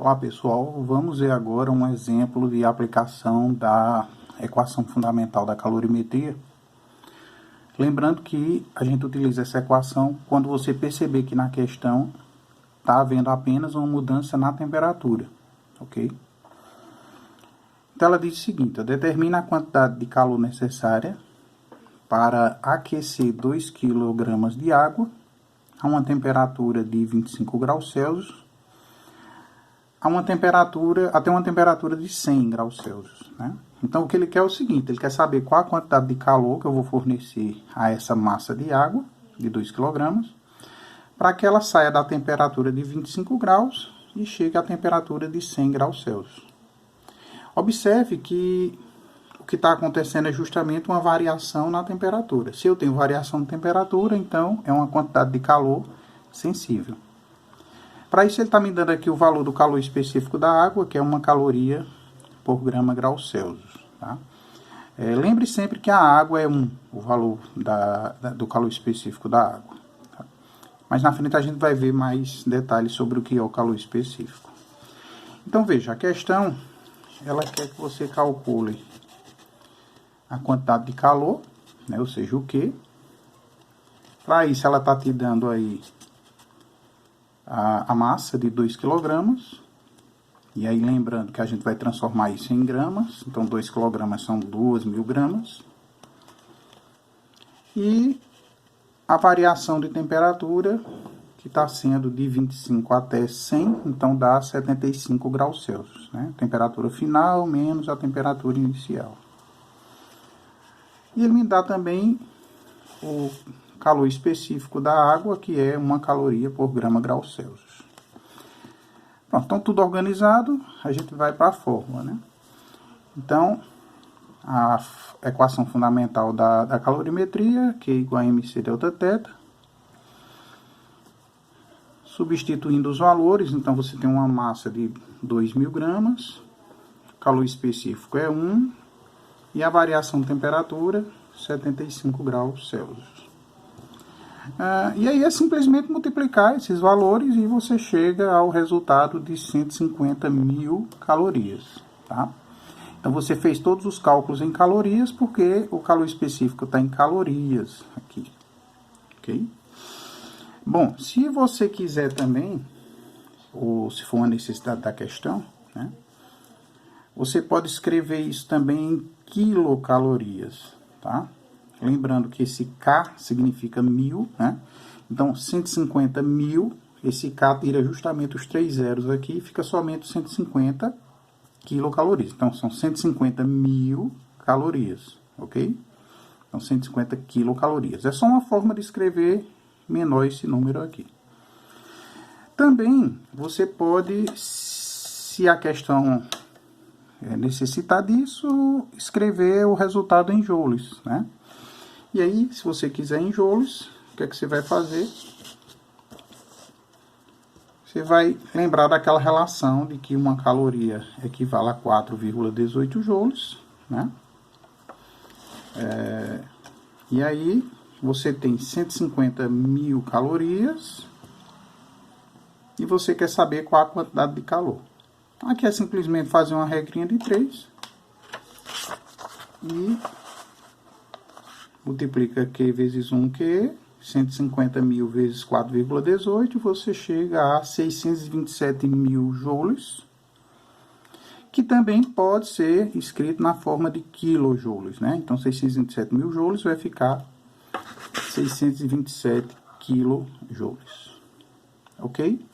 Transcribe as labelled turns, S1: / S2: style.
S1: Olá pessoal, vamos ver agora um exemplo de aplicação da equação fundamental da calorimetria. Lembrando que a gente utiliza essa equação quando você perceber que na questão está havendo apenas uma mudança na temperatura, ok? Então ela diz o seguinte: determina a quantidade de calor necessária para aquecer 2 kg de água a uma temperatura de 25 graus Celsius até uma temperatura de 100 graus Celsius, né? Então, o que ele quer é o seguinte: ele quer saber qual a quantidade de calor que eu vou fornecer a essa massa de água, de 2 kg, para que ela saia da temperatura de 25 graus e chegue à temperatura de 100 graus Celsius. Observe que o que está acontecendo é justamente uma variação na temperatura. Se eu tenho variação de temperatura, então é uma quantidade de calor sensível. Para isso, ele está me dando aqui o valor do calor específico da água, que é 1 caloria por grama grau Celsius. Tá? Lembre sempre que a água é o valor do calor específico da água. Tá? Mas na frente a gente vai ver mais detalhes sobre o que é o calor específico. Então veja, a questão ela quer que você calcule a quantidade de calor, né? Ou seja, o Q. Para isso ela está te dando aí a massa de 2 kg, e aí lembrando que a gente vai transformar isso em gramas, então 2 kg são 2.000 gramas, e a variação de temperatura, que está sendo de 25 até 100, então dá 75 graus Celsius, né? Temperatura final menos a temperatura inicial. E ele me dá também o calor específico da água, que é 1 caloria por grama grau Celsius. Pronto, então tudo organizado, a gente vai para a fórmula, né? Então, a equação fundamental da calorimetria, que é igual a mc delta θ. Substituindo os valores, então você tem uma massa de 2.000 gramas, calor específico é 1, e a variação de temperatura, 75 graus Celsius. E aí é simplesmente multiplicar esses valores e você chega ao resultado de 150.000 calorias, tá? Então você fez todos os cálculos em calorias porque o calor específico está em calorias aqui, ok? Bom, se você quiser também, ou se for uma necessidade da questão, né, você pode escrever isso também em quilocalorias, tá? Lembrando que esse K significa 1.000, né? Então, 150.000, esse K tira justamente os 3 zeros aqui e fica somente 150 quilocalorias. Então, são 150.000 calorias, ok? Então, 150 quilocalorias. É só uma forma de escrever menor esse número aqui. Também, você pode, se a questão necessitar disso, escrever o resultado em joules, né? E aí, se você quiser em joules, o que é que você vai fazer? Você vai lembrar daquela relação de que 1 caloria equivale a 4,18 joules, né? E aí, você tem 150.000 calorias e você quer saber qual a quantidade de calor. Aqui é simplesmente fazer uma regrinha de 3 e multiplica Q vezes 1Q, 150.000 vezes 4,18, você chega a 627.000 joules, que também pode ser escrito na forma de quilojoules, né? Então, 627.000 joules vai ficar 627 quilojoules, ok?